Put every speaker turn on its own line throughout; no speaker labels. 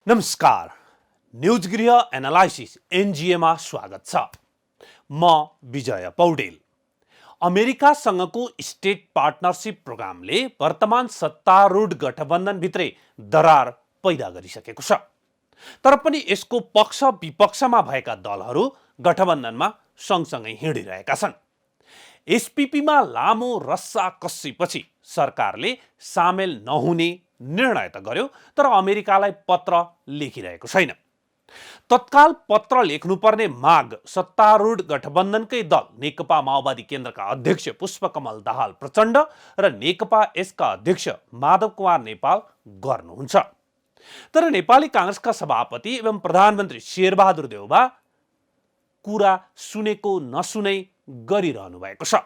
नमस्कार। न्यूज गृह एनालाइसिस एनजिएमा स्वागत छ। म विजय पौडेल। अमेरिकासँगको स्टेट पार्टनरशिप प्रोग्रामले वर्तमान सत्तारूढ गठबन्धनभित्रै दरार पैदा गरिसकेको छ। तर पनि यसको पक्ष विपक्षमा भएका दलहरू गठबन्धनमा सँगसँगै हिँडिरहेका छन्। एसपीपीमा लामो रस्साकस्सीपछि सरकारले सामेल नहुने निर्णय त गर्यो, तर अमेरिकालाई पत्र लेखिरहेको छैन। तत्काल पत्र लेख्नुपर्ने माग सत्तारूढ गठबन्धनकै दल नेकपा माओवादी केन्द्रका अध्यक्ष पुष्पकमल दाहाल प्रचण्ड र नेकपा यसका अध्यक्ष माधव कुमार नेपाल गर्नुहुन्छ। तर नेपाली काङ्ग्रेसका सभापति एवं प्रधानमन्त्री शेरबहादुर देउबा कुरा सुनेको नसुनै गरिरहनु भएको छ।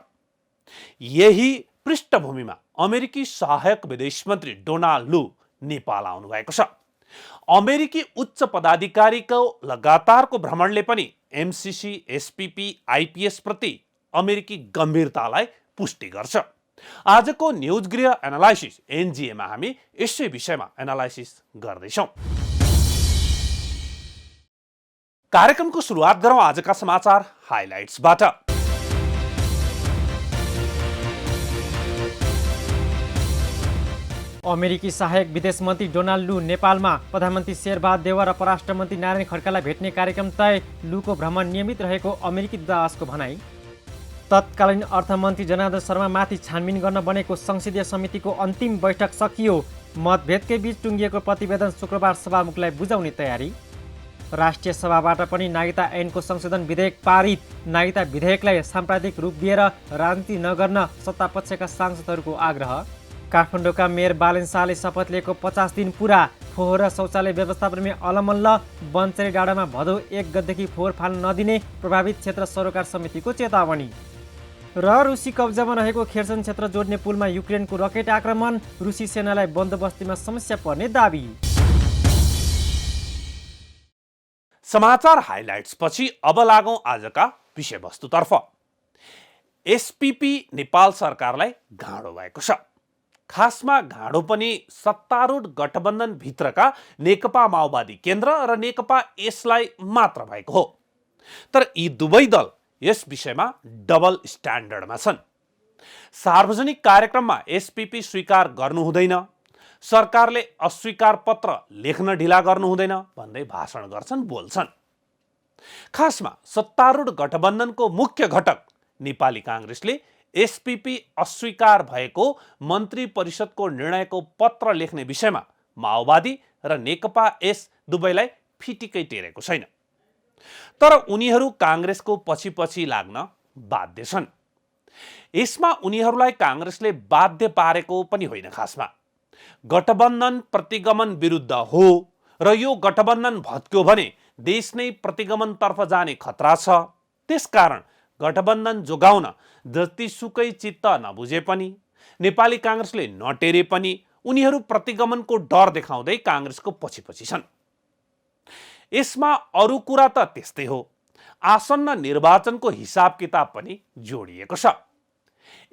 यही पृष्ठभूमिमा अमेरिकी सहायक विदेश मन्त्री डोनाल्ड लू नेपाल आउनु भएको छ। अमेरिकी उच्च पदाधिकारीको लगातारको भ्रमणले पनि एमसीसी, एसपीपी, आईपीएस प्रति अमेरिकी गम्भीरतालाई पुष्टि गर्छ। आजको न्यूज गृह एनालाइसिस एनजिएमा हामी यसै विषयमा एनालाइसिस गर्दैछौँ। कार्यक्रमको सुरुवात गरौँ आजका समाचार हाइलाइट्सबाट।
अमेरिकी सहायक विदेश मन्त्री डोनाल्ड लू नेपालमा प्रधानमन्त्री शेरबहादुर देउवा र परराष्ट्र मन्त्री नारायण खड्कालाई भेट्ने कार्यक्रम तय। लूको भ्रमण नियमित रहेको अमेरिकी दूतावासको भनाई। तत्कालीन अर्थमन्त्री जनार्दन शर्मामाथि छानबिन गर्न बनेको संसदीय समितिको अन्तिम बैठक सकियो। मतभेदकै बीच टुङ्गिएको प्रतिवेदन शुक्रबार सभामुखलाई बुझाउने तयारी। राष्ट्रिय सभाबाट पनि नागरिकता ऐनको संशोधन विधेयक पारित। नागरिकता विधेयकलाई साम्प्रदायिक रूप दिएर राजनीति नगर्न सत्तापक्षका सांसदहरूको आग्रह। काठमाडौँका मेयर बालेन शाहले शपथ लिएको 50 दिन पुरा। फोहोर र शौचालय व्यवस्थापनमै अलमल्ल। बन्चरी डाँडामा भदौ 1 गतेदेखि फोहोर फाल्न नदिने प्रभावित क्षेत्र सरोकार समितिको चेतावनी। र रुसी कब्जामा रहेको खेर्सन क्षेत्र जोड्ने पुलमा युक्रेनको रकेट आक्रमण। रुसी सेनालाई बन्दोबस्तीमा समस्या पर्ने दाबी।
समाचार हाइलाइट्स पछि अब लागौँ आजका विषयवस्तुतर्फ। एसपीपी नेपाल सरकारलाई गाँडो भएको छ। खासमा गाँडो पनि सत्तारूढ गठबन्धन भित्रका नेकपा माओवादी केन्द्र र नेकपा यसलाई मात्र भएको हो। तर यी दुवै दल यस विषयमा डबल स्ट्यान्डर्डमा छन्। सार्वजनिक कार्यक्रममा एसपीपी स्वीकार गर्नु हुँदैन, सरकारले अस्वीकार पत्र लेख्न ढिला गर्नु हुँदैन भन्दै भाषण गर्छन्, बोल्छन्। खासमा सत्तारूढ गठबन्धनको मुख्य घटक नेपाली काङ्ग्रेसले एसपीपी अस्वीकार भएको मन्त्री परिषदको निर्णयको पत्र लेख्ने विषयमा माओवादी र नेकपा यस दुवैलाई फिटिकै टेरेको छैन। तर उनीहरू काङ्ग्रेसको पछि लाग्न बाध्य छन्। यसमा उनीहरूलाई काङ्ग्रेसले बाध्य पारेको पनि होइन। खासमा गठबन्धन प्रतिगमन विरुद्ध हो र यो गठबन्धन भत्क्यो भने देश नै प्रतिगमनतर्फ जाने खतरा छ। त्यसकारण गठबन्धन जोगाउन जतिसुकै चित्त नबुझे पनि, नेपाली काङ्ग्रेसले नटेरे पनि उनीहरू प्रतिगमनको डर देखाउँदै काङ्ग्रेसको पछि छन्। यसमा अरू कुरा त त्यस्तै हो। आसन्न निर्वाचनको हिसाब किताब पनि जोडिएको छ।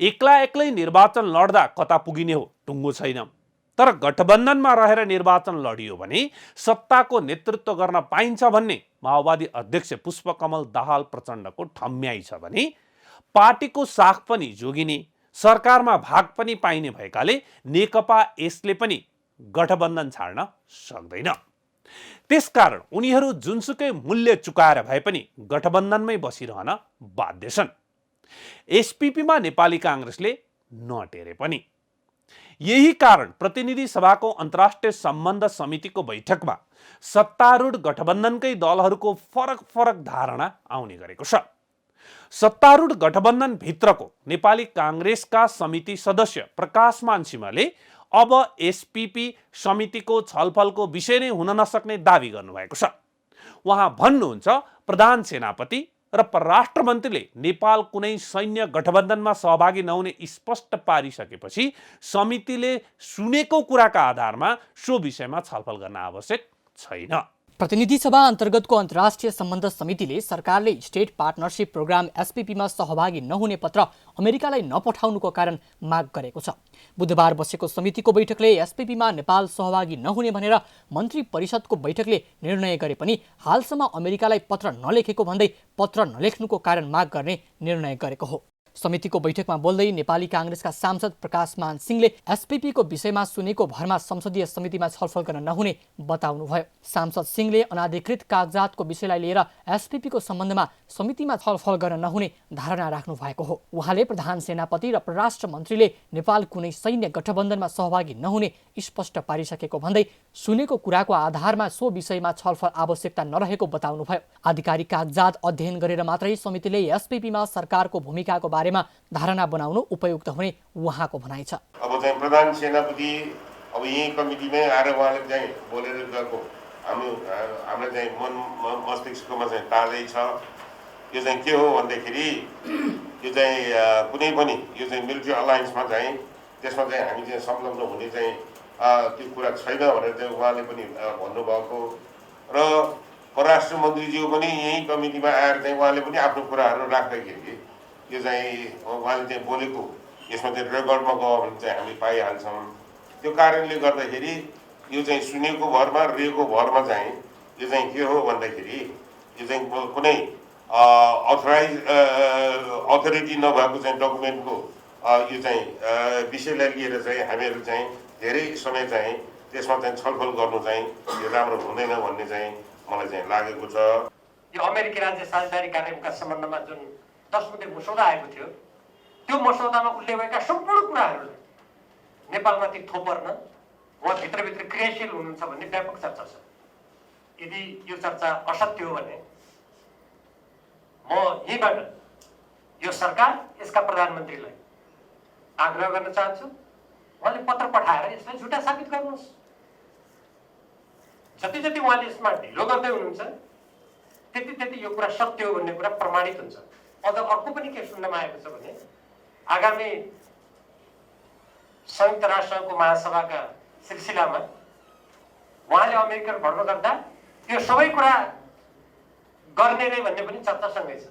एक्लै निर्वाचन लड्दा कता पुगिने हो टुङ्गो छैन। तर गठबन्धनमा रहेर निर्वाचन लडियो भने सत्ताको नेतृत्व गर्न पाइन्छ भन्ने माओवादी अध्यक्ष पुष्पकमल दाहाल प्रचण्डको ठम्याइ छ भने पार्टीको साख पनि जोगिने, सरकारमा भाग पनि पाइने भएकाले नेकपा यसले पनि गठबन्धन छाड्न सक्दैन। त्यसकारण उनीहरू जुनसुकै मूल्य चुकाएर भए पनि गठबन्धनमै बसिरहन बाध्य छन्। एसपीपीमा नेपाली काङ्ग्रेसले नटेरे पनि। यही कारण प्रतिनिधि सभाको अन्तर्राष्ट्रिय सम्बन्ध समितिको बैठकमा सत्तारूढ गठबन्धनकै दलहरूको फरक धारणा आउने गरेको छ। सत्तारूढ गठबन्धन भित्रको नेपाली काङ्ग्रेसका समिति सदस्य प्रकाशमान सिंहले अब एसपीपी समितिको छलफलको विषय नै हुन नसक्ने दावी गर्नुभएको छ। उहाँ भन्नुहुन्छ, प्रधान सेनापति र परराष्ट्र मन्त्रीले नेपाल कुनै सैन्य गठबन्धनमा सहभागी नहुने स्पष्ट पारिसकेपछि समितिले सुनेको कुराका आधारमा सो विषयमा छलफल गर्न आवश्यक छैन।
प्रतिनिधि सभा अन्तर्गतको अन्तर्राष्ट्रिय सम्बन्ध समितिले सरकारले स्टेट पार्टनरशिप प्रोग्राम एसपीपीमा सहभागी नहुने पत्र अमेरिकालाई नपठाउनुको कारण माग गरेको छ। बुधबार बसेको समितिको बैठकले एसपीपीमा नेपाल सहभागी नहुने भनेर मन्त्री परिषदको बैठकले निर्णय गरे पनि हालसम्म अमेरिकालाई पत्र नलेखेको भन्दै पत्र नलेख्नुको कारण माग गर्ने निर्णय गरेको हो। समितिको बैठकमा बोल्दै नेपाली कांग्रेसका सांसद प्रकाशमान सिंहले एसपीपीको विषयमा सुनेको भरमा संसदीय समितिमा छलफल गर्न नहुने बताउनुभयो। सांसद सिंहले अनाधिकृत कागजातको विषयलाई लिएर एसपीपीको सम्बन्धमा समितिमा छलफल गर्न नहुने धारणा राख्नु भएको हो। उहाँले प्रधान सेनापति र परराष्ट्र मन्त्रीले नेपाल कुनै सैन्य गठबन्धनमा सहभागी नहुने स्पष्ट पारिसकेको भन्दै सुनेको कुराको आधारमा सो विषयमा छलफल आवश्यकता नरहेको बताउनुभयो। आधिकारिक कागजात अध्ययन गरेर मात्रै समितिले एसपीपीमा सरकारको भूमिकाको बारेमा धारणा बनाउनु उपयुक्त हुने उहाँको भनाइ छ।
अब चाहिँ प्रधान सेनापति अब यही कमिटीमै आएर उहाँले चाहिँ बोलेर गएको हाम्रो चाहिँ मन मस्तिष्कमा चाहिँ तालै छ। यो चाहिँ के हो भन्दाखेरि यो चाहिँ कुनै पनि यो चाहिँ मिलिट्री अलायन्समा चाहिँ त्यसमा चाहिँ हामी चाहिँ संलग्न हुने चाहिँ त्यो कुरा छैन भनेर चाहिँ उहाँले पनि भन्नुभएको र परराष्ट्र मन्त्रीज्यू पनि यही कमिटीमा आएर चाहिँ उहाँले पनि आफ्नो कुराहरू राख्दाखेरि यो चाहिँ उहाँले चाहिँ बोलेको यसमा चाहिँ रेकर्डमा गयो भने चाहिँ हामी पाइहाल्छौँ। त्यो कारणले गर्दाखेरि यो चाहिँ सुनेको भरमा रेको भरमा चाहिँ यो चाहिँ के हो भन्दाखेरि यो चाहिँ कुनै अथोरिटी नभएको चाहिँ डकुमेन्टको यो चाहिँ विषयलाई लिएर चाहिँ हामीहरू चाहिँ धेरै समय चाहिँ त्यसमा चाहिँ छलफल गर्नु चाहिँ यो राम्रो हुँदैन भन्ने चाहिँ मलाई चाहिँ लागेको छ।
यो अमेरिकी राज्य साझेदारी कार्यक्रमका सम्बन्धमा जुन 10 बुँदे मसौदा आएको थियो त्यो मसौदामा उल्लेख भएका सम्पूर्ण कुराहरूलाई नेपालमाथि थोपर्न उहाँ भित्रभित्र क्रियाशील हुनुहुन्छ भन्ने व्यापक चर्चा छ। यदि यो चर्चा असत्य हो भने म यहीँबाट यो सरकार यसका प्रधानमन्त्रीलाई आग्रह गर्न चाहन्छु, उहाँले पत्र पठाएर यसलाई झुटा साबित गर्नुहोस्। जति जति उहाँले यसमा ढिलो गर्दै हुनुहुन्छ त्यति त्यति यो कुरा सत्य हो भन्ने कुरा प्रमाणित हुन्छ। अझ अर्को पनि के सुन्नमा आएको छ भने आगामी संयुक्त राष्ट्रको महासभाका सिलसिलामा उहाँले अमेरिका भ्रमण गर्दा यो सबै कुरा गर्ने रे भन्ने पनि चर्चासँगै छ।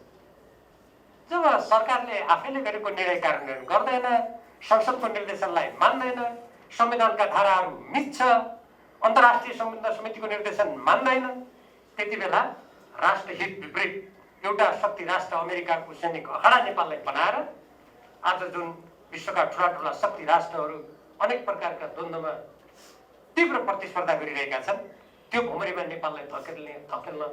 जब सरकारले आफैले गरेको निर्णय कार्यान्वयन गर्दैन, संसदको निर्देशनलाई मान्दैन, संविधानका धाराहरू मिच्छ, अन्तर्राष्ट्रिय सम्बन्ध समितिको निर्देशन मान्दैन, त्यति बेला राष्ट्रहित विपरीत एउटा शक्ति राष्ट्र अमेरिकाको सैनिक अखाडा नेपाललाई बनाएर आज जुन विश्वका ठुला ठुला शक्ति राष्ट्रहरू अनेक प्रकारका द्वन्द्वमा तीव्र प्रतिस्पर्धा गरिरहेका छन्, त्यो भुमरीमा नेपाललाई धकेल्न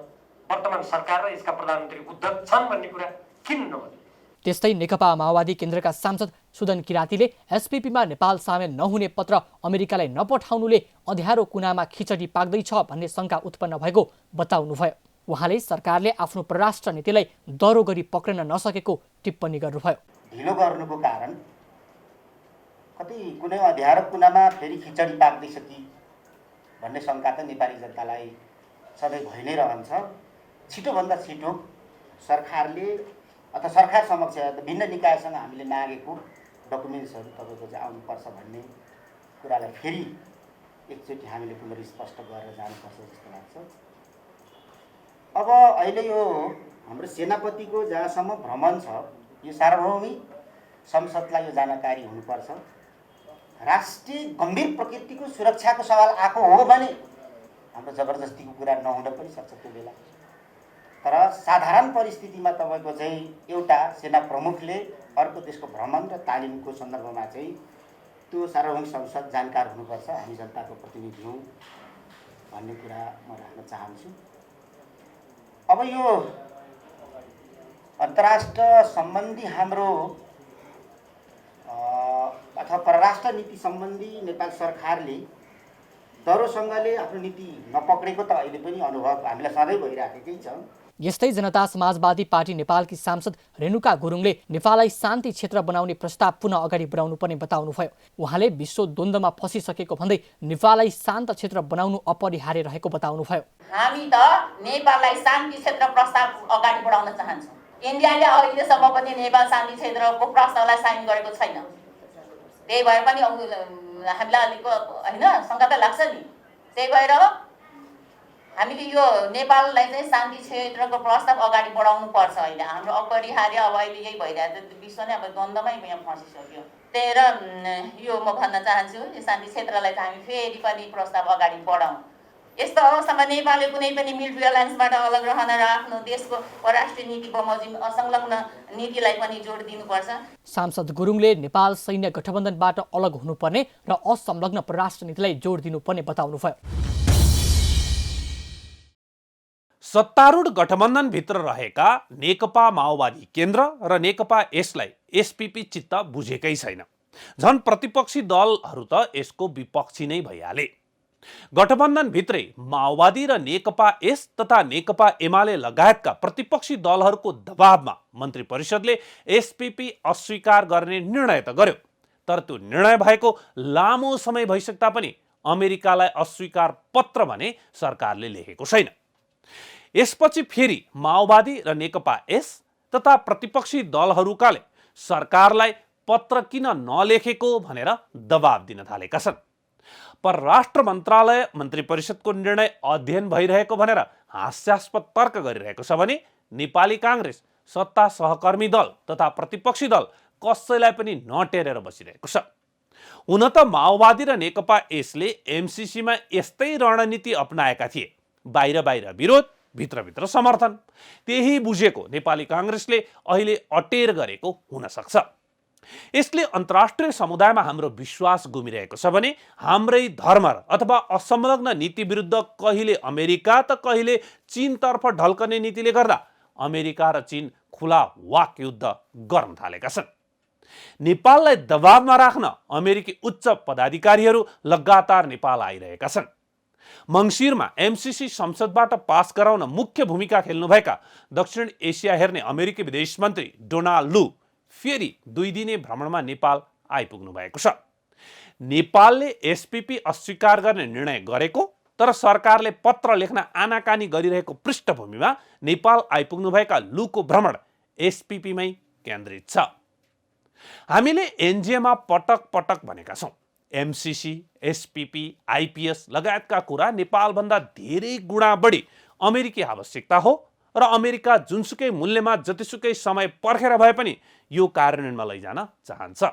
वर्तमान सरकार र यसका प्रधानमन्त्री उद्धत छन् भन्ने कुरा किन नभने।
त्यस्तै नेकपा माओवादी केन्द्रका सांसद सुदन किरातीले एसपीपीमा नेपाल सामेल नहुने पत्र अमेरिकालाई नपठाउनुले अँध्यारो कुनामा खिचडी पाक्दैछ भन्ने शङ्का उत्पन्न भएको बताउनुभयो। उहाँले सरकारले आफ्नो परराष्ट्र नीतिलाई दरो गरी पक्रन नसकेको टिप्पणी गर्नुभयो।
ढिलो गर्नुको कारण कतै कुनै अँध्यारो कुनामा फेरि खिचडी पाक्दैछ कि भन्ने शङ्का त नेपाली जनतालाई सधैँ भइ नै रहन्छ। छिटोभन्दा छिटो सरकारले अथवा सरकार समक्ष भिन्न निकायसँग हामीले मागेको डकुमेन्ट्सहरू तपाईँको चाहिँ आउनुपर्छ भन्ने कुरालाई फेरि एकचोटि हामीले पुनर्स्पष्ट गरेर जानुपर्छ जस्तो लाग्छ। अब अहिले यो हाम्रो सेनापतिको जहाँसम्म भ्रमण छ यो सार्वभौमिक संसदलाई यो जानकारी हुनुपर्छ। राष्ट्रिय गम्भीर प्रकृतिको सुरक्षाको सवाल आएको हो भने हाम्रो जबरजस्तीको कुरा नहुन पनि सक्छ त्यो बेला। तर साधारण परिस्थितिमा तपाईँको चाहिँ एउटा सेना प्रमुखले अर्को देशको भ्रमण र तालिमको सन्दर्भमा चाहिँ त्यो सार्वभौमिक संसद जानकार हुनुपर्छ। हामी जनताको प्रतिनिधि हौँ भन्ने कुरा म राख्न चाहन्छु। अब यो अन्तर्राष्ट्र सम्बन्धी हाम्रो अथवा परराष्ट्र नीति सम्बन्धी नेपाल सरकारले दरोसँगले आफ्नो नीति नपक्रेको त अहिले पनि अनुभव हामीलाई सधैँ भइराखेकै छ।
यस्तै जनता समाजवादी पार्टी नेपालकी सांसद रेणुका गुरुङले नेपाललाई शान्ति क्षेत्र बनाउने प्रस्ताव पुनः अगाडि बढाउनु पर्ने बताउनुभयो। उहाँले विश्व द्वन्द्वमा फसिसकेको भन्दै नेपाललाई शान्त क्षेत्र बनाउनु अपरिहार्य रहेको बताउनुभयो।
हामी त नेपाललाई शान्ति क्षेत्र प्रस्ताव अगाडि बढाउन चाहन्छौँ। इन्डियाले अहिलेसम्म पनि नेपाल शान्ति क्षेत्रको प्रस्तावलाई साइन गरेको छैन। त्यही भएर पनि हामीलाई अलिक होइन शङ्का त लाग्छ नि। त्यही भएर हामीले यो नेपाललाई चाहिँ शान्ति क्षेत्रको प्रस्ताव अगाडि बढाउनु पर्छ। अहिले हाम्रो अपरिहार्य अब अहिले यही भइरहेको विश्व नै अब द्वन्द्वमै यहाँ फसिसक्यो। त्यही भएर यो म भन्न चाहन्छु यो शान्ति क्षेत्रलाई चाहिँ हामी फेरि पनि प्रस्ताव अगाडि बढाउँ। यस्तो अवस्थामा नेपालले कुनै पनि मिलिट्री एलायन्सबाट अलग रहन र आफ्नो देशको परराष्ट्रिय नीति बमोजिम असंलग्न नीतिलाई पनि जोड दिनुपर्छ।
सांसद गुरुङले नेपाल सैन्य गठबन्धनबाट अलग हुनुपर्ने र असंलग्न परराष्ट्र नीतिलाई जोड दिनुपर्ने बताउनुभयो।
सत्तारूढ गठबन्धनभित्र रहेका नेकपा माओवादी केन्द्र र नेकपा यसलाई एसपीपी चित्त बुझेकै छैन। झन् प्रतिपक्षी दलहरू त यसको विपक्षी नै भइहाले। गठबन्धनभित्रै माओवादी र नेकपा एस तथा नेकपा एमाले लगायतका प्रतिपक्षी दलहरूको दबावमा मन्त्री परिषदले एसपीपी अस्वीकार गर्ने निर्णय त गर्यो, तर त्यो निर्णय भएको लामो समय भइसक्दा पनि अमेरिकालाई अस्वीकार पत्र भने सरकारले लेखेको छैन। यसपछि फेरि माओवादी र नेकपा एस तथा प्रतिपक्षी दलहरूकाले सरकारलाई पत्र किन नलेखेको भनेर दबाब दिन थालेका छन्। परराष्ट्र मन्त्रालय मन्त्री परिषदको निर्णय अध्ययन भइरहेको भनेर हास्यास्पद तर्क गरिरहेको छ भने नेपाली काङ्ग्रेस सत्ता सहकर्मी दल तथा प्रतिपक्षी दल कसैलाई पनि नटेरेर बसिरहेको छ। हुन त माओवादी र नेकपा यसले एमसीसीमा यस्तै रणनीति अपनाएका थिए, बाहिर बाहिर विरोध, भित्रभित्र समर्थन। त्यही बुझेको नेपाली काङ्ग्रेसले अहिले अटेर गरेको हुन सक्छ। यसले अन्तर्राष्ट्रिय समुदायमा हाम्रो विश्वास गुमिरहेको छ भने हाम्रै धर्म अथवा असंलग्न नीति विरुद्ध कहिले अमेरिका त कहिले चीनतर्फ ढल्कने नीतिले गर्दा अमेरिका र चीन खुला वाक युद्ध गर्न थालेका छन्। नेपाललाई दबावमा राख्न अमेरिकी उच्च पदाधिकारीहरू लगातार नेपाल आइरहेका छन्। मङ्सिरमा एमसीसी संसदबाट पास गराउन मुख्य भूमिका खेल्नुभएका दक्षिण एसिया हेर्ने अमेरिकी विदेश मन्त्री डोनाल्ड लू फेरि 2 दिने भ्रमणमा नेपाल आइपुग्नु भएको छ। नेपालले एसपीपी अस्वीकार गर्ने निर्णय गरेको तर सरकारले पत्र लेख्न आनाकानी गरिरहेको पृष्ठभूमिमा नेपाल आइपुग्नुभएका लूको भ्रमण एसपीपीमै केन्द्रित छ। हामीले एनजेमा पटक पटक भनेका छौँ, एमसीसी, एसपीपी, आइपीएस लगायतका कुरा नेपालभन्दा धेरै गुणा बढी अमेरिकी आवश्यकता हो र अमेरिका जुनसुकै मूल्यमा जतिसुकै समय पर्खेर भए पनि यो कार्यान्वयनमा लैजान चाहन्छ।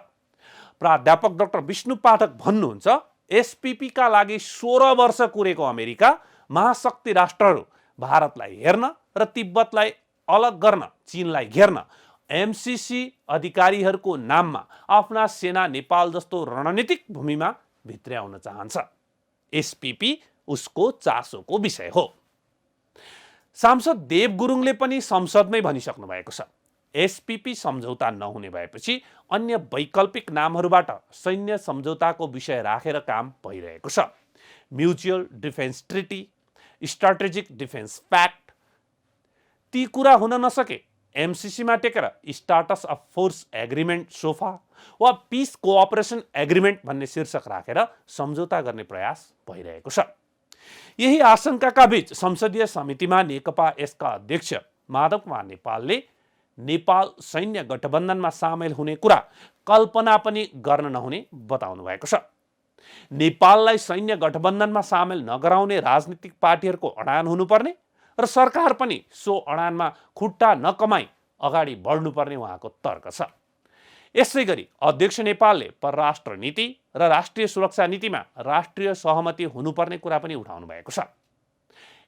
प्राध्यापक डाक्टर विष्णु पाठक भन्नुहुन्छ, एसपीपीका लागि 16 वर्ष कुरेको अमेरिका महाशक्ति राष्ट्रहरू भारतलाई हेर्न र तिब्बतलाई अलग गर्न चीनलाई घेर्न एमसीसी अधिकारीहरूको नाममा आफ्ना सेना नेपाल जस्तो रणनीतिक भूमिमा भित्र्याउन चाहन्छ। एसपीपी उसको चासोको विषय हो। सांसद देव गुरुङले पनि संसदमै भनिसक्नु भएको छ, एसपीपी सम्झौता नहुने भएपछि अन्य वैकल्पिक नामहरूबाट सैन्य सम्झौताको विषय राखेर काम भइरहेको छ। Mutual defence treaty, strategic defence pact, ती कुरा हुन नसके एमसीसीमा टेकेर status of force agreement sofa वा पिस कोअपरेसन एग्रिमेन्ट भन्ने शीर्षक राखेर सम्झौता गर्ने प्रयास भइरहेको छ। यही आशंकाका बीच संसदीय समितिमा नेकपा यसका अध्यक्ष माधव कुमार नेपालले नेपाल सैन्य गठबन्धनमा सामेल हुने कुरा कल्पना पनि गर्न नहुने बताउनु भएको छ। नेपाललाई सैन्य गठबन्धनमा सामेल नगराउने राजनीतिक पार्टीहरूको अडान हुनुपर्ने र सरकार पनि सो अडानमा खुट्टा नकमाई अगाडि बढ्नुपर्ने उहाँको तर्क छ। यसै गरी अध्यक्ष नेपालले परराष्ट्र नीति र राष्ट्रिय सुरक्षा नीतिमा राष्ट्रिय सहमति हुनुपर्ने कुरा पनि उठाउनु भएको छ।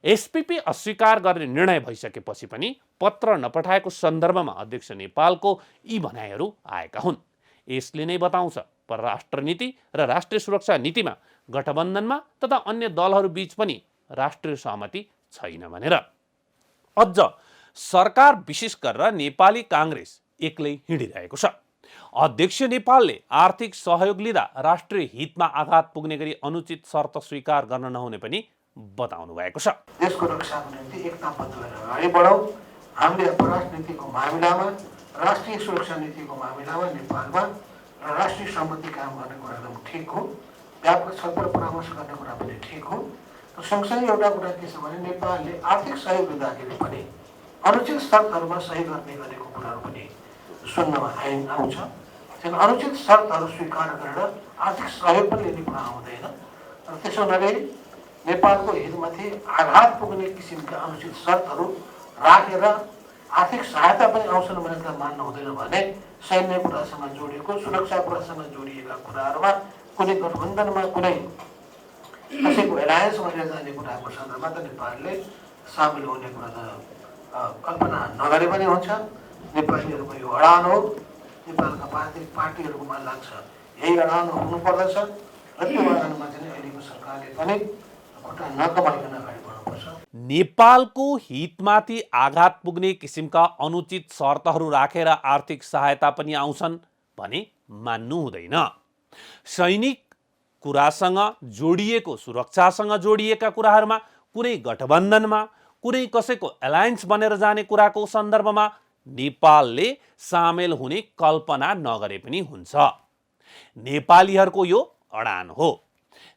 एसपीपी अस्वीकार गर्ने निर्णय भइसकेपछि पनि पत्र नपठाएको सन्दर्भमा अध्यक्ष नेपालको यी भनाइहरू आएका हुन्। यसले नै बताउँछ परराष्ट्र नीति र राष्ट्रिय सुरक्षा नीतिमा गठबन्धनमा तथा अन्य दलहरू बीच पनि राष्ट्रिय सहमति छैन भनेर। अझ सरकार विशेष गरेर नेपाली काङ्ग्रेस एक्लै हिँडिरहेको छ। अध्यक्ष नेपालले आर्थिक सहयोग लिँदा राष्ट्रिय हितमा आघात पुग्ने गरी अनुचित शर्त स्वीकार गर्न नहुने पनि बताउनु भएको छ।
देशको रक्षाको निम्ति एकताबद्ध भएर अगाडि बढौँ। हामीले परराष्ट्र नीतिको मामिलामा, राष्ट्रिय सुरक्षा नीतिको मामिलामा नेपालमा राष्ट्रिय सहमति कायम गर्ने कुरा एकदम ठिक हो। व्यापक छलफल परामर्श गर्ने कुरा पनि ठिक हो। सँगसँगै एउटा कुरा के छ भने नेपालले आर्थिक सहयोग लिँदाखेरि पनि अनुचित शर्तहरूमा सही गर्ने गरेको कुराहरू पनि सुन्नमा आउँछ। अनुचित शर्तहरू स्वीकार गरेर आर्थिक सहयोग पनि लिने कुरा आउँदैन। त्यसो हुनाले नेपालको हितमाथि आघात पुग्ने किसिमका अनुचित शर्तहरू राखेर आर्थिक सहायता पनि आउँछन् भनेर त मान्न हुँदैन भने सैन्य कुरासँग जोडिएको सुरक्षा कुरासँग जोडिएका कुराहरूमा कुनै गठबन्धनमा कुनै कसैको एलायन्स भनेर जाने कुराको सन्दर्भमा त नेपालले सामेल हुने कुरा त कल्पना नगरे पनि हुन्छ। नेपालीहरूको यो अडान हो, नेपालका पार्टीहरूकोमा लाग्छ यही अडान हुनुपर्दछ र त्यो अडानमा चाहिँ अहिलेको सरकारले पनि खुट्टा नकमाइकन अगाडि बढ्नुपर्छ।
नेपालको हितमाथि आघात पुग्ने किसिमका अनुचित शर्तहरू राखेर आर्थिक सहायता पनि आउँछन् भने मान्नु हुँदैन। सैनिक कुरासँग जोडिएको सुरक्षासँग जोडिएका कुराहरूमा कुनै गठबन्धनमा कुनै कसैको एलायन्स बनेर जाने कुराको सन्दर्भमा नेपालले सामेल हुने कल्पना नगरे पनि हुन्छ। नेपालीहरूको यो अडान हो।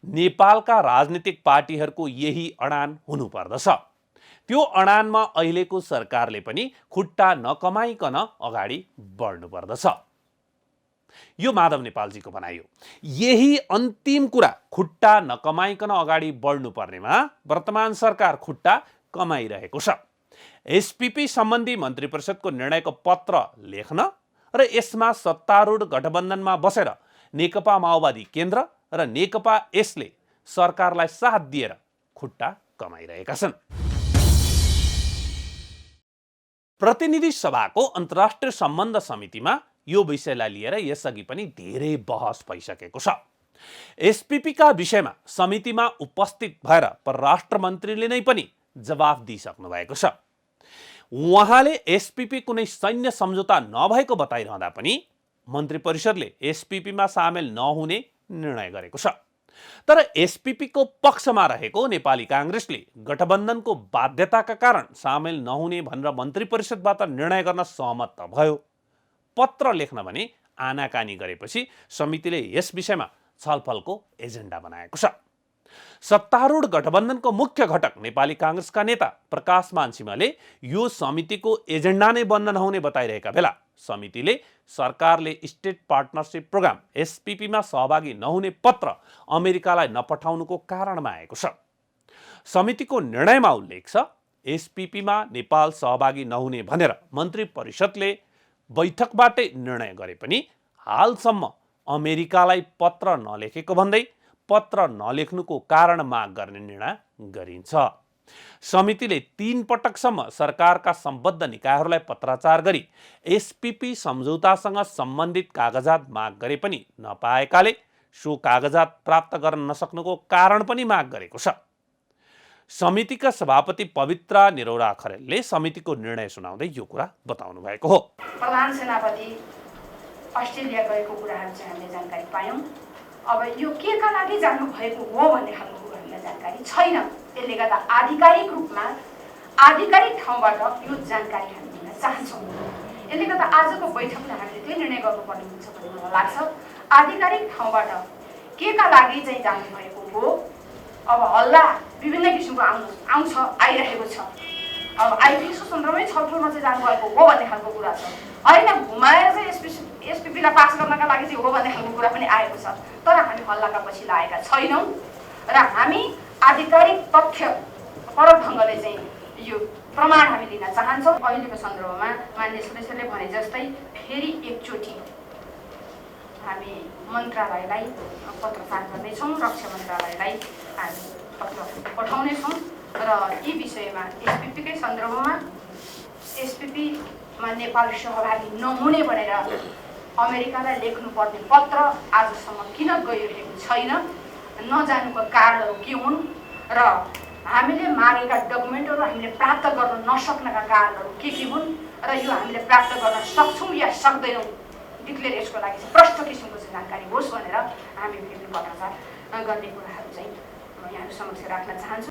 नेपालका राजनीतिक पार्टीहरूको यही अडान हुनुपर्दछ। त्यो अडानमा अहिलेको सरकारले पनि खुट्टा नकमाइकन अगाडि बढ्नुपर्दछ। यो माधव नेपालजीको भनाइ हो। यही अन्तिम कुरा खुट्टा नकमाइकन अगाडि बढ्नुपर्नेमा वर्तमान सरकार खुट्टा कमाइरहेको छ। एसपीपी सम्बन्धी मन्त्री परिषदको निर्णयको पत्र लेख्न र यसमा सत्तारूढ गठबन्धनमा बसेर नेकपा माओवादी केन्द्र र नेकपा यसले सरकारलाई साथ दिएर खुट्टा कमाइरहेका छन्। प्रतिनिधि सभाको अन्तर्राष्ट्रिय सम्बन्ध समितिमा यो विषयलाई लिएर यसअघि पनि धेरै बहस भइसकेको छ। एसपीपीका विषयमा समितिमा उपस्थित भएर परराष्ट्र मन्त्रीले नै पनि जवाफ दिइसक्नु भएको छ। उहाँले एसपीपी कुनै सैन्य सम्झौता नभएको बताइरहँदा पनि मन्त्री परिषदले एसपीपीमा सामेल नहुने निर्णय गरेको छ। तर एसपीपीको पक्षमा रहेको नेपाली काङ्ग्रेसले गठबन्धनको बाध्यताका कारण सामेल नहुने भनेर मन्त्री परिषदबाट निर्णय गर्न सहमत त भयो, पत्र लेख्न भने आनाकानी गरेपछि समितिले यस विषयमा छलफलको एजेन्डा बनाएको छ। सत्तारूढ गठबन्धनको मुख्य घटक नेपाली काङ्ग्रेसका नेता प्रकाश मानसिंहले यो समितिको एजेन्डा नै बन्न नहुने बताइरहेका बेला समितिले सरकारले स्टेट पार्टनरशिप प्रोग्राम एसपीपीमा सहभागी नहुने पत्र अमेरिकालाई नपठाउनुको कारणमा आएको छ। समितिको निर्णयमा उल्लेख छ, एसपीपीमा नेपाल सहभागी नहुने भनेर मन्त्री परिषदले बैठकबाटै निर्णय गरे पनि हालसम्म अमेरिकालाई पत्र नलेखेको भन्दै पत्र नलेख्नुको कारण माग गर्ने निर्णय गरिन्छ। समितिले 3 पटकसम्म सरकारका सम्बद्ध निकायहरूलाई पत्राचार गरी एसपीपी सम्झौतासँग सम्बन्धित कागजात माग गरे पनि नपाएकाले सो कागजात प्राप्त गर्न नसक्नुको कारण पनि माग गरेको छ। समितिका सभापति पवित्रा निरौरा खरेलले समितिको निर्णय सुनाउँदै यो कुरा बताउनु भएको हो।
प्रधान सेनापति अस्ट्रेलिया गएको कुराहरू चाहिँ हामीले जानकारी पायौँ। अब यो के का लागि जानु भएको हो भन्ने खालको कुराहरूलाई जानकारी छैन। त्यसले गर्दा आधिकारिक रूपमा आधिकारिक ठाउँबाट यो जानकारी हामी दिन चाहन्छौँ। यसले गर्दा आजको बैठकमा हामीले त्यो निर्णय गर्नुपर्ने हुन्छ भन्ने मलाई लाग्छ। आधिकारिक ठाउँबाट के का लागि चाहिँ जानु भएको हो। अब हल्ला विभिन्न किसिमको आउँछ आइरहेको छ। अब आइपिएसको सन्दर्भमै छलफलमा चाहिँ जानुभएको हो भन्ने खालको कुरा छ। होइन घुमाएर चाहिँ एसपीपीलाई पास गर्नका लागि चाहिँ हो भन्ने खालको कुरा पनि आएको छ। तर हामी हल्लाका पछि लागेका छैनौँ र हामी आधिकारिक तथ्य परक ढङ्गले चाहिँ यो प्रमाण हामी लिन चाहन्छौँ। अहिलेको सन्दर्भमा माननीय सदस्यले भने जस्तै फेरि एकचोटि हामी मन्त्रालयलाई पत्रचार गर्नेछौँ, रक्षा मन्त्रालयलाई हामी पत्र पठाउनेछौँ र यी विषयमा एसपीपीकै सन्दर्भमा एसपीपीमा नेपाल सहभागी नहुने भनेर अमेरिकालाई लेख्नुपर्ने पत्र आजसम्म किन गइरहेको छैन, नजानुको कारणहरू के हुन् र हामीले मागेका डकुमेन्टहरू हामीले प्राप्त गर्न नसक्नका कारणहरू के हुन् र यो हामीले प्राप्त गर्न सक्छौँ या सक्दैनौँ डिक्लेयर यसको लागि प्रष्ट किसिमको चाहिँ जानकारी होस् भनेर हामी विभिन्न पत्रचार गर्ने कुराहरू चाहिँ यहाँहरू समक्ष राख्न चाहन्छु।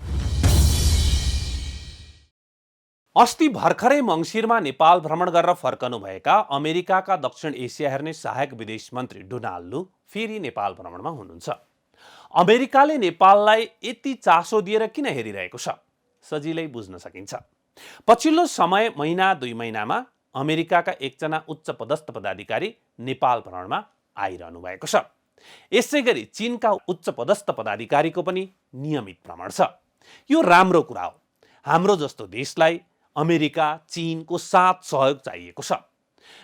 अस्ति भर्खरै मङ्सिरमा नेपाल भ्रमण गरेर फर्कनुभएका अमेरिकाका दक्षिण एसिया हेर्ने सहायक विदेश मन्त्री डोनाल्ड लू फेरि नेपाल भ्रमणमा हुनुहुन्छ। अमेरिकाले नेपाललाई यति चासो दिएर किन हेरिरहेको छ सजिलै बुझ्न सकिन्छ। पछिल्लो समय महिना 2 महिनामा अमेरिकाका एकजना उच्च पदस्थ पदाधिकारी नेपाल भ्रमणमा आइरहनु भएको छ। यसै गरी चीनका उच्च पदस्थ पदाधिकारीको पनि नियमित भ्रमण छ। यो राम्रो कुरा हो। हाम्रो जस्तो देशलाई अमेरिका, चीनको साथ सहयोग चाहिएको छ।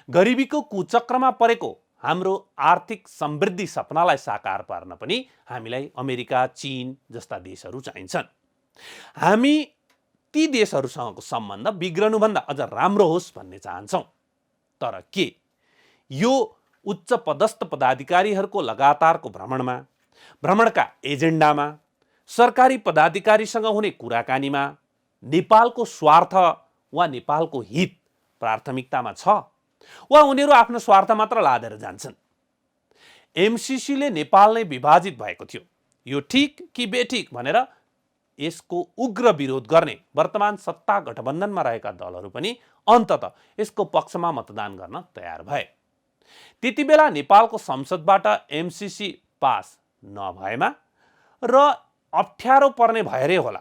गरिबीको कुचक्रमा परेको हाम्रो आर्थिक समृद्धि सपनालाई साकार पार्न पनि हामीलाई अमेरिका, चीन जस्ता देशहरू चाहिन्छन्। हामी ती देशहरूसँगको सम्बन्ध बिग्रनुभन्दा अझ राम्रो होस् भन्ने चाहन्छौँ। तर के यो उच्च पदस्थ पदाधिकारीहरूको लगातारको भ्रमणका एजेन्डामा, सरकारी पदाधिकारीसँग हुने कुराकानीमा नेपालको स्वार्थ वा नेपालको हित प्राथमिकतामा छ वा उनीहरू आफ्नो स्वार्थ मात्र लादेर जान्छन्? एमसीसीले नेपाल नै विभाजित भएको थियो, यो ठिक कि बेठिक भनेर यसको उग्र विरोध गर्ने वर्तमान सत्ता गठबन्धनमा रहेका दलहरू पनि अन्ततः यसको पक्षमा मतदान गर्न तयार भए। त्यति बेला नेपालको संसदबाट एमसीसी पास नभएमा र अप्ठ्यारो पर्ने भएरै होला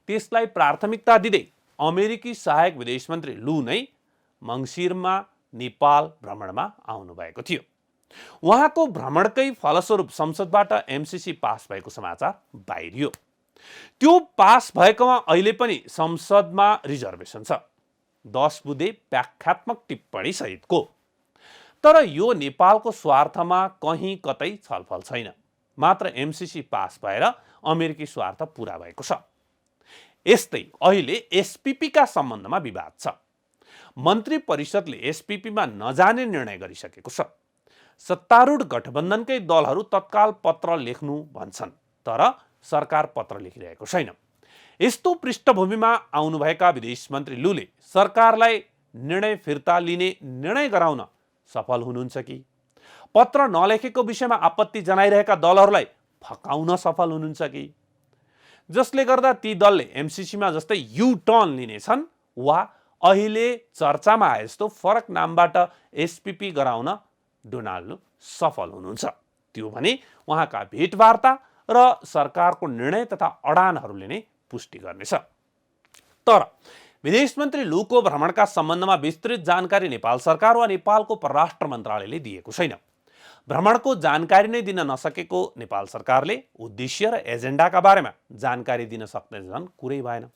त्यसलाई प्राथमिकता दिँदै अमेरिकी सहायक विदेश मन्त्री लू नै मङ्सिरमा नेपाल भ्रमणमा आउनुभएको थियो। उहाँको भ्रमणकै फलस्वरूप संसदबाट एमसीसी पास भएको समाचार बाहिरियो। त्यो पास भएकोमा अहिले पनि संसदमा रिजर्भेसन छ, 10 बुँदे व्याख्यात्मक टिप्पणी सहितको। तर यो नेपालको स्वार्थमा कहीँ कतै छलफल छैन, मात्र एमसीसी पास भएर अमेरिकी स्वार्थ पुरा भएको छ। यस्तै अहिले एसपीपीका सम्बन्धमा विवाद छ। मन्त्री परिषदले एसपीपीमा नजाने निर्णय गरिसकेको छ। सत्तारूढ गठबन्धनकै दलहरू तत्काल पत्र लेख्नु भन्छन्, तर सरकार पत्र लेखिरहेको छैन। यस्तो पृष्ठभूमिमा आउनुभएका विदेश मन्त्री लूले सरकारलाई निर्णय फिर्ता लिने निर्णय गराउन सफल हुनुहुन्छ कि पत्र नलेखेको विषयमा आपत्ति जनाइरहेका दलहरूलाई फकाउन सफल हुनुहुन्छ कि, जसले गर्दा ती दलले एमसीसीमा जस्तै यू टर्न लिनेछन् वा अहिले चर्चामा आए जस्तो फरक नामबाट एसपीपी गराउन डोनाल्ड सफल हुनुहुन्छ। त्यो भने उहाँका भेटवार्ता र सरकारको निर्णय तथा अडानहरूले नै पुष्टि गर्नेछ। तर विदेश मन्त्री लूको भ्रमणका सम्बन्धमा विस्तृत जानकारी नेपाल सरकार वा नेपालको परराष्ट्र मन्त्रालयले दिएको छैन। भ्रमणको जानकारी नै दिन नसकेको नेपाल सरकारले उद्देश्य र एजेन्डाका बारेमा जानकारी दिन सक्ने झन् कुरै भएन।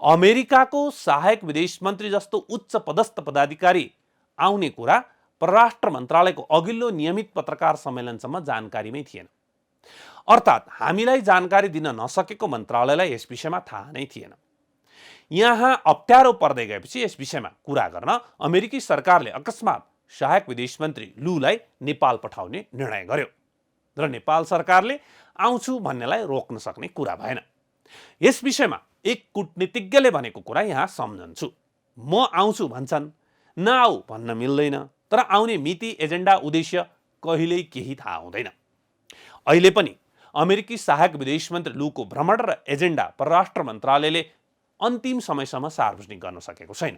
अमेरिकाको सहायक विदेश मन्त्री जस्तो उच्च पदस्थ पदाधिकारी आउने कुरा परराष्ट्र मन्त्रालयको अघिल्लो नियमित पत्रकार सम्मेलनसम्म जानकारीमै थिएन। अर्थात् हामीलाई जानकारी दिन नसकेको मन्त्रालयलाई यस विषयमा थाहा नै थिएन। यहाँ अप्ठ्यारो पर्दै गएपछि यस विषयमा कुरा गर्न अमेरिकी सरकारले अकस्मात सहायक विदेश मन्त्री लूलाई नेपाल पठाउने निर्णय गर्यो र नेपाल सरकारले आउँछु भन्नेलाई रोक्न सक्ने कुरा भएन। यस विषयमा एक कूटनीतिज्ञले भनेको कुरा यहाँ सम्झन्छु। म आउँछु भन्छन्, नआऊ भन्न मिल्दैन, तर आउने मिति, एजेन्डा, उद्देश्य कहिल्यै केही थाहा हुँदैन। अहिले पनि अमेरिकी सहायक विदेश मन्त्री लूको भ्रमण र एजेन्डा परराष्ट्र मन्त्रालयले अन्तिम समयसम्म सार्वजनिक गर्न सकेको छैन।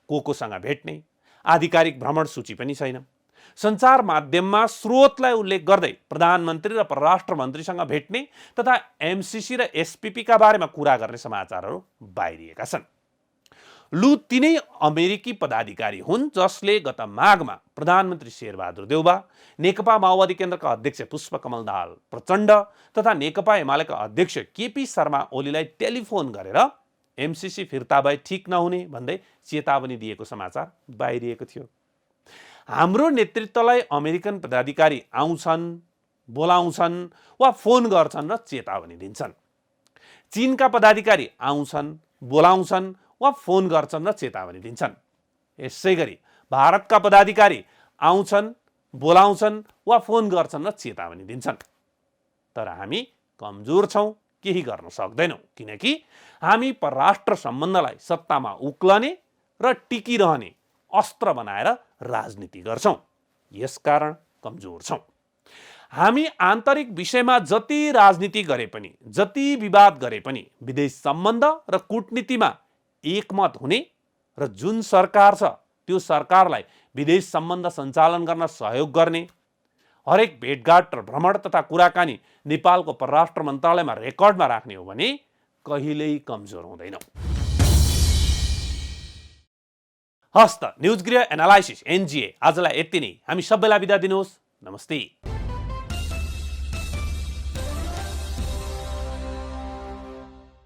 कोसँग भेट्ने आधिकारिक भ्रमण सूची पनि छैन। सञ्चार माध्यममा स्रोतलाई उल्लेख गर्दै प्रधानमन्त्री र परराष्ट्र मन्त्रीसँग भेट्ने तथा एमसीसी र एसपीपीका बारेमा कुरा गर्ने समाचारहरू बाहिरिएका छन्। लू तिनै अमेरिकी पदाधिकारी हुन् जसले गत माघमा प्रधानमन्त्री शेरबहादुर देउबा, नेकपा माओवादी केन्द्रका अध्यक्ष पुष्पकमल दाहाल प्रचण्ड तथा नेकपा एमालेका अध्यक्ष केपी शर्मा ओलीलाई टेलिफोन गरेर एमसीसी फिर्ता भए ठिक नहुने भन्दै चेतावनी दिएको समाचार बाहिरिएको थियो। हाम्रो नेतृत्वलाई अमेरिकन पदाधिकारी आउँछन्, बोलाउँछन् वा फोन गर्छन् र चेतावनी दिन्छन्। चीनका पदाधिकारी आउँछन्, बोलाउँछन् वा फोन गर्छन् र चेतावनी दिन्छन्। यसै गरी भारतका पदाधिकारी आउँछन्, बोलाउँछन् वा फोन गर्छन् र चेतावनी दिन्छन्। तर हामी कमजोर छौँ, केही गर्न सक्दैनौँ, किनकि हामी परराष्ट्र सम्बन्धलाई सत्तामा उक्लने र टिकिरहने अस्त्र बनाएर राजनीति गर्छौँ। यसकारण कमजोर छौँ। हामी आन्तरिक विषयमा जति राजनीति गरे पनि, जति विवाद गरे पनि विदेश सम्बन्ध र कूटनीतिमा एकमत हुने र जुन सरकार छ त्यो सरकारलाई विदेश सम्बन्ध सञ्चालन गर्न सहयोग गर्ने, हरेक भेटघाट र भ्रमण तथा कुराकानी नेपालको परराष्ट्र मन्त्रालयमा रेकर्डमा राख्ने हो भने कहिल्यै कमजोर हुँदैनौँ। हस्त न्युज गृह एनालाइसिस एनजिए आजलाई यति नै। हामी सबैलाई बिदा दिनुहोस्। नमस्ते।